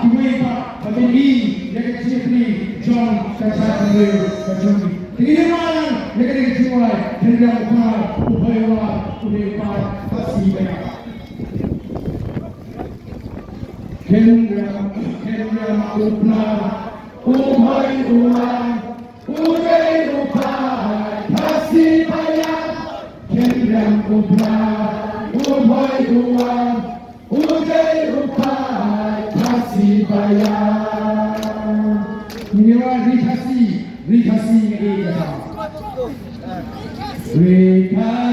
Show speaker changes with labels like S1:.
S1: Ibu-ibu, bagian I, negatif Jeffrey, John, Kaisar Beliau, Kajuni. Tinggi malam, negatif Jiwai, Hendra Mukhar, Upaywa, Udayapar, Kasih banyak. Hendra Upnar, Upaywa, Udayapar, Kasih banyak. Hendra Upnar, Upaywa, Udayapar, kasih bayar. Minimal rikasi ini kita. Rikasi.